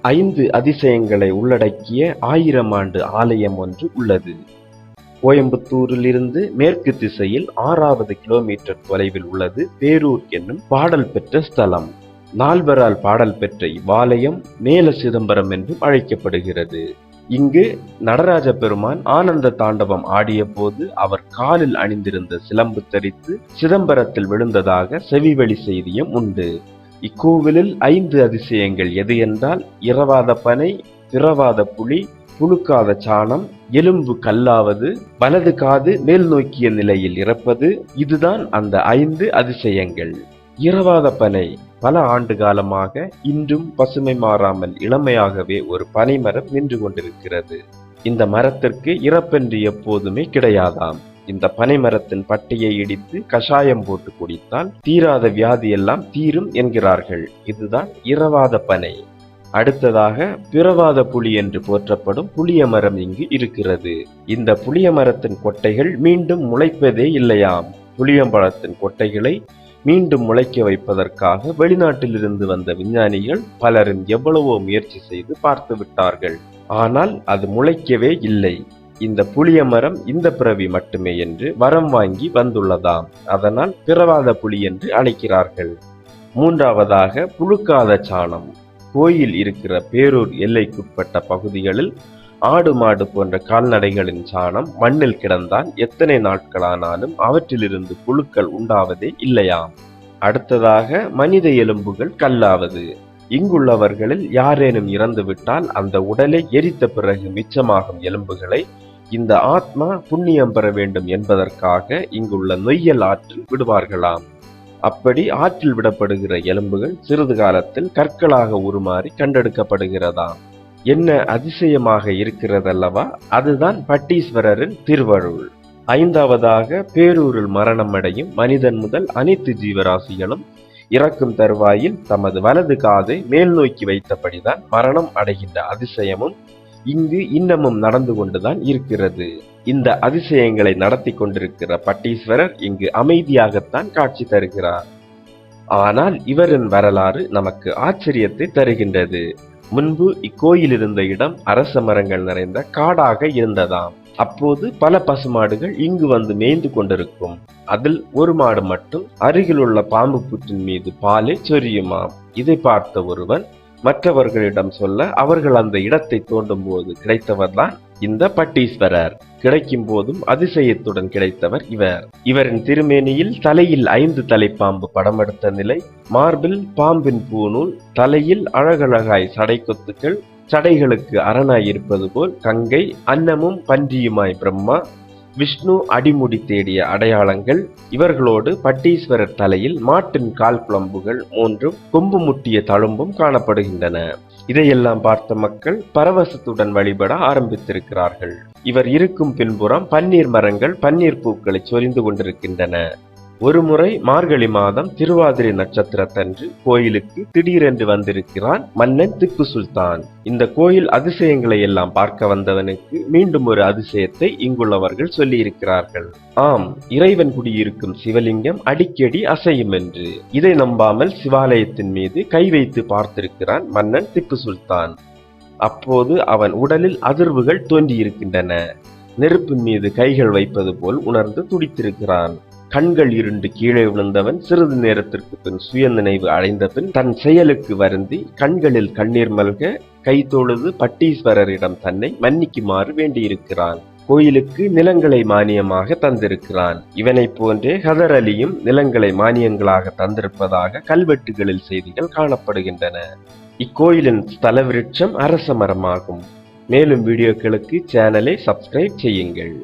5 அதிசயங்களை உள்ளடக்கிய 1000 ஆண்டு ஆலயம் ஒன்று உள்ளது. கோயம்புத்தூரில் இருந்து மேற்கு திசையில் 6வது கிலோமீட்டர் தொலைவில் உள்ளது பேரூர் என்னும் பாடல் பெற்ற ஸ்தலம். நால்வரால் பாடல் பெற்ற இவ்வாலயம் மேல சிதம்பரம் என்றும் அழைக்கப்படுகிறது. இங்கு நடராஜ பெருமான் ஆனந்த தாண்டவம் ஆடிய போது அவர் காலில் அணிந்திருந்த சிலம்பு தரித்து சிதம்பரத்தில் விழுந்ததாக செவிவழி செய்தியும் உண்டு. இக்கோவிலில் 5 அதிசயங்கள் எது என்றால் இரவாத பனை, பிறவாத புலி, புழுக்காத சாணம், எலும்பு கல்லாவது, வலது காது மேல் நோக்கிய நிலையில் இறப்பது. இதுதான் அந்த 5 அதிசயங்கள். இரவாத பனை பல ஆண்டு காலமாக இன்றும் பசுமை மாறாமல் இளமையாகவே ஒரு பனைமரம் நின்று கொண்டிருக்கிறது. இந்த மரத்திற்கு இறப்பென்று எப்போதுமே கிடையாதாம். இந்த பனைமரத்தின் பட்டையை இடித்து கஷாயம் போட்டு குடித்தால் தீராத வியாதி எல்லாம் தீரும் என்கிறார்கள். இதுதான் இரவாத பனை. அடுத்ததாக பிறவாத புலி என்று போற்றப்படும் புளிய மரம் இங்கு இருக்கிறது. இந்த புளிய மரத்தின் கொட்டைகள் மீண்டும் முளைப்பதே இல்லையாம். புளியம்பழத்தின் கொட்டைகளை மீண்டும் முளைக்க வைப்பதற்காக வெளிநாட்டிலிருந்து வந்த விஞ்ஞானிகள் பலரும் எவ்வளவோ முயற்சி செய்து பார்த்து விட்டார்கள். ஆனால் அது முளைக்கவே இல்லை. இந்த புளிய மரம் இந்த பிறவி மட்டுமே என்று வரம் வாங்கி வந்துள்ளதாம். அதனால் பிறவாத புலி என்று அழைக்கிறார்கள். மூன்றாவதாக புழுக்காத சாணம். கோயில் இருக்கிற பேரூர் எல்லைக்குட்பட்ட பகுதிகளில் ஆடு மாடு போன்ற கால்நடைகளின் சாணம் மண்ணில் கிடந்தால் எத்தனை நாட்களானாலும் அவற்றிலிருந்து புழுக்கள் உண்டாவதே இல்லையாம். அடுத்ததாக மனித எலும்புகள் கல்லாவது. இங்குள்ளவர்களில் யாரேனும் இறந்துவிட்டால் அந்த உடலை எரித்த பிறகு மிச்சமாகும் எலும்புகளை இந்த ஆத்மா புண்ணியம் பெற வேண்டும் என்பதற்காக இங்குள்ள நொய்யல் ஆற்றில் விடுவார்களாம். அப்படி ஆற்றில் விடப்படுகிற எலும்புகள் சிறிது காலத்தில் கற்களாக உருமாறி கண்டெடுக்கப்படுகிறதாம். என்ன அதிசயமாக இருக்கிறதல்லவா? அதுதான் பட்டீஸ்வரரின் திருவருள். 5வதாக பேரூரில் மரணம் அடையும் மனிதன் முதல் அனைத்து ஜீவராசிகளும் இறக்கும் தருவாயில் தமது வலது காதை மேல் நோக்கி வைத்தபடிதான் மரணம் அடைகின்ற அதிசயமும் இங்கு இன்னமும் நடந்து கொண்டுதான் இருக்கிறது. இந்த அதிசயங்களை நடத்தி கொண்டிருக்கிற பட்டீஸ்வரர் இங்கு அமைதியாகத்தான் காட்சி தருகிறார். ஆனால் இவரின் வரலாறு நமக்கு ஆச்சரியத்தை தருகின்றது. முன்பு இக்கோயில் இருந்த இடம் அரச மரங்கள் நிறைந்த காடாக இருந்ததாம். அப்போது பல பசுமாடுகள் இங்கு வந்து மேய்ந்து கொண்டிருக்கும். அதில் ஒரு மாடு மட்டும் அருகிலுள்ள பாம்பு புற்றின் மீது பாலை சொரியுமாம். இதை பார்த்த ஒருவன் மற்றவர்களிடம் சொல்ல அவர்கள் அந்த இடத்தை தோண்டும் போது கிடைத்தவர்தான் இந்த பட்டீஸ்வரர். கிடைக்கும் போதும் அதிசயத்துடன் கிடைத்தவர் இவர். இவரின் திருமேனியில் தலையில் 5 தலைப்பாம்பு படமெடுத்த நிலை, மார்பில் பாம்பின் பூநூல், தலையில் அழகழகாய் சடை கொத்துக்கள், சடைகளுக்கு அரணாய் இருப்பது போல் கங்கை, அன்னமும் பன்றியுமாய் பிரம்மா, விஷ்ணு அடிமுடி தேடிய அடையாளங்கள். இவர்களோடு பட்டீஸ்வரர் தலையில் மாட்டின் கால் குழம்புகள் 3ம் கொம்பு முட்டிய தழும்பும் காணப்படுகின்றன. இதையெல்லாம் பார்த்த மக்கள் பரவசத்துடன் வழிபட ஆரம்பித்திருக்கிறார்கள். இவர் இருக்கும் பின்புறம் பன்னீர் மரங்கள் பன்னீர் பூக்களை சொரிந்து கொண்டிருக்கின்றன. ஒருமுறை மார்கழி மாதம் திருவாதிரை நட்சத்திரத்தன்று கோயிலுக்கு திடீரென்று வந்திருக்கிறான் மன்னன் திப்பு சுல்தான். இந்த கோயில் அதிசயங்களை எல்லாம் பார்க்க வந்தவனுக்கு மீண்டும் ஒரு அதிசயத்தை இங்குள்ளவர்கள் சொல்லி இருக்கிறார்கள். ஆம், இறைவன் குடியிருக்கும் சிவலிங்கம் அடிக்கடி அசையும் என்று. இதை நம்பாமல் சிவாலயத்தின் மீது கை வைத்து பார்த்திருக்கிறான் மன்னன் திப்பு சுல்தான். அப்போது அவன் உடலில் அதிர்வுகள் தோன்றியிருக்கின்றன. நெருப்பின் மீது கைகள் வைப்பது போல் உணர்ந்து துடித்திருக்கிறான். கண்கள் இருண்டு கீழே விழுந்தவன் சிறிது நேரத்திற்கு பின் சுய நினைவு அடைந்த பின் தன் செயலுக்கு வருந்தி கண்களில் கண்ணீர் மல்க கை தொழுது பட்டீஸ்வரரிடம் தன்னை மன்னிக்குமாறு வேண்டியிருக்கிறான். கோயிலுக்கு நிலங்களை மானியமாக தந்திருக்கிறான். இவனை போன்றே ஹதர் அலியும் நிலங்களை மானியங்களாக தந்திருப்பதாக கல்வெட்டுகளில் செய்திகள் காணப்படுகின்றன. இக்கோயிலின் ஸ்தல விருட்சம் அரச மரமாகும். மேலும் வீடியோக்களுக்கு சேனலை சப்ஸ்கிரைப் செய்யுங்கள்.